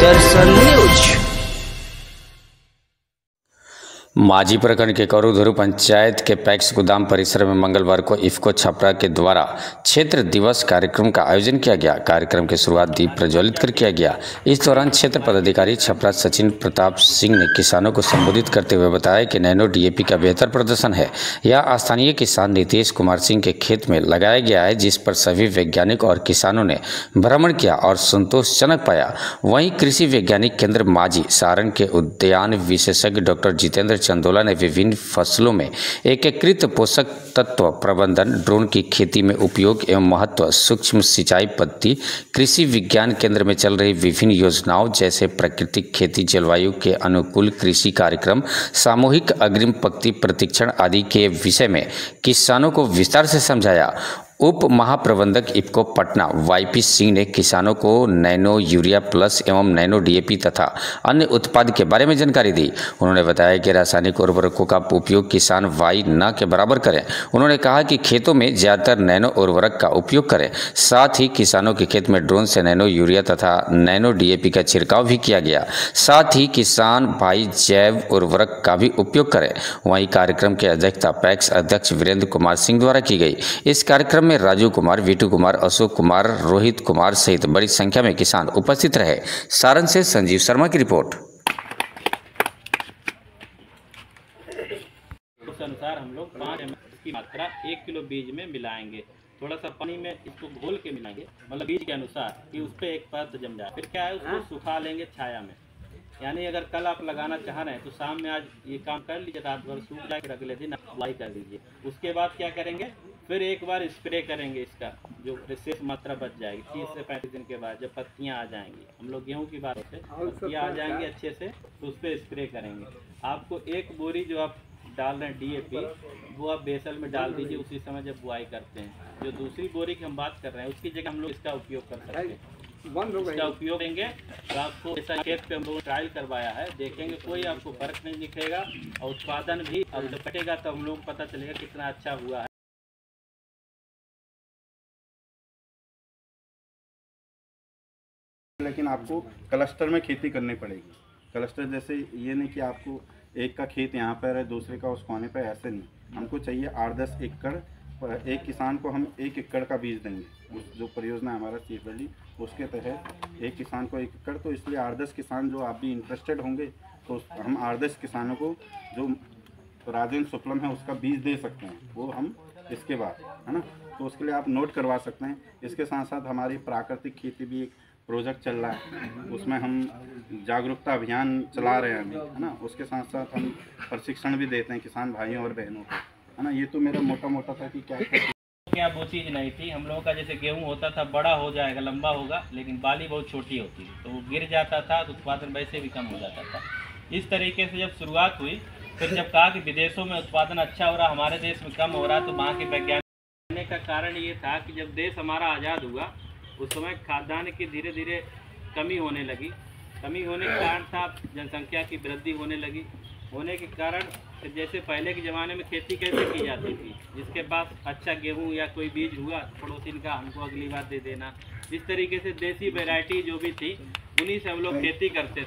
दर्शन news. Manjhi प्रखंड के कौरुधुरु पंचायत के पैक्स गोदाम परिसर में मंगलवार को इफ्को छपरा के द्वारा क्षेत्र दिवस कार्यक्रम का आयोजन किया गया। कार्यक्रम की शुरुआत दीप प्रज्वलित कर किया गया। इस दौरान क्षेत्र पदाधिकारी छपरा सचिन प्रताप सिंह ने किसानों को संबोधित करते हुए बताया कि नैनो डीएपी का बेहतर प्रदर्शन है। यह स्थानीय किसान नीतीश कुमार सिंह के खेत में लगाया गया है, जिस पर सभी वैज्ञानिक और किसानों ने भ्रमण किया और संतोषजनक पाया। वहीं कृषि वैज्ञानिक केंद्र मांझी सारण के उद्यान विशेषज्ञ डॉक्टर जितेंद्र चंदोला ने विभिन्न फसलों में एकीकृत पोषक तत्व प्रबंधन, ड्रोन की खेती में उपयोग एवं महत्व, सूक्ष्म सिंचाई पद्धति, कृषि विज्ञान केंद्र में चल रही विभिन्न योजनाओं जैसे प्राकृतिक खेती, जलवायु के अनुकूल कृषि कार्यक्रम, सामूहिक अग्रिम पंक्ति प्रशिक्षण आदि के विषय में किसानों को विस्तार से समझाया। उप महाप्रबंधक इफ्को पटना वाईपी सिंह ने किसानों को नैनो यूरिया प्लस एवं नैनो डीएपी तथा अन्य उत्पाद के बारे में जानकारी दी। उन्होंने बताया कि रासायनिक उर्वरकों का उपयोग किसान वाई न के बराबर करें। उन्होंने कहा कि खेतों में ज़्यादातर नैनो उर्वरक का उपयोग करें। साथ ही किसानों के खेत में ड्रोन से नैनो यूरिया तथा नैनो डीएपी का छिड़काव भी किया गया। साथ ही किसान भाई जैव उर्वरक का भी उपयोग करें। वहीं कार्यक्रम की अध्यक्षता पैक्स अध्यक्ष वीरेंद्र कुमार सिंह द्वारा की गई। इस कार्यक्रम में राजू कुमार, वीटू कुमार, अशोक कुमार, रोहित कुमार सहित बड़ी संख्या में किसान उपस्थित रहे। सारण से संजीव शर्मा की रिपोर्ट। उस अनुसार हम लोग 5 ml की मात्रा 1 किलो बीज में मिलाएंगे। थोड़ा सा पानी में इसको घोल के मिलाएंगे, मतलब बीज के अनुसार कि उस पर एक परत जम जाए। फिर क्या है, उसको सुखा लेंगे छाया में। यानी अगर कल आप लगाना चाह रहे हैं तो शाम में आज ये काम कर लीजिए, रात भर सूख जाए, फिर अगले दिन बुआई कर लीजिए। उसके बाद क्या करेंगे, फिर एक बार स्प्रे करेंगे। इसका जो शेष मात्रा बच जाएगी 30 से 35 दिन के बाद जब पत्तियां आ जाएंगी, हम लोग गेहूं की बात होते हैं, पत्तियां आ जाएंगी अच्छे से, तो उस पर स्प्रे करेंगे। आपको एक बोरी जो आप डाल रहे हैं डीएपी, वो आप बेसल में डाल दीजिए उसी समय जब बुआई करते हैं। जो दूसरी बोरी की हम बात कर रहे हैं उसकी जगह हम लोग इसका उपयोग कर सकते हैं। इसका उपयोग देंगे तो आपको ऐसा खेत पे हम लोग ट्रायल करवाया है, देखेंगे कोई आपको फर्क नहीं दिखेगा और उत्पादन भी अब जब कटेगा तो हम लोग पता चलेगा कितना अच्छा हुआ है। लेकिन आपको क्लस्टर में खेती करनी पड़ेगी। क्लस्टर जैसे ये नहीं कि आपको एक का खेत यहाँ पर है दूसरे का उस कोने पर, ऐसे नहीं। हमको चाहिए 8-10 एकड़, एक किसान को हम 1 एकड़ का बीज देंगे। उस जो परियोजना हमारा सीडबली उसके तहत एक किसान को 1 एकड़, तो इसलिए 8-10 किसान जो आप भी इंटरेस्टेड होंगे तो हम 8-10 किसानों को जो राजेंद्र शुक्लम है उसका बीज दे सकते हैं। वो हम इसके बाद है ना, तो उसके लिए आप नोट करवा सकते हैं। इसके साथ साथ हमारी प्राकृतिक खेती भी एक प्रोजेक्ट चल रहा है, उसमें हम जागरूकता अभियान चला रहे हैं अभी, है ना। उसके साथ साथ हम प्रशिक्षण भी देते हैं किसान भाइयों और बहनों को, है ना। ये तो मेरा मोटा था कि क्या वो चीज़ नहीं थी। हम लोगों का जैसे गेहूं होता था बड़ा हो जाएगा, लंबा होगा, लेकिन बाली बहुत छोटी होती थी तो वो गिर जाता था, तो उत्पादन वैसे भी कम हो जाता था। इस तरीके से जब शुरुआत हुई, फिर जब कहा कि विदेशों में उत्पादन अच्छा हो रहा, हमारे देश में कम हो रहा, तो वहाँ के वैज्ञानिक का कारण ये था कि जब देश हमारा आज़ाद हुआ उस समय खाद्यान्न की धीरे धीरे कमी होने लगी। कमी होने के कारण था जनसंख्या की वृद्धि होने लगी। होने के कारण जैसे पहले के ज़माने में खेती कैसे की जाती थी, जिसके पास अच्छा गेहूं या कोई बीज हुआ पड़ोसी का हमको अगली बार दे देना, इस तरीके से देसी वैरायटी जो भी थी उन्हीं से हम लोग खेती करते थे।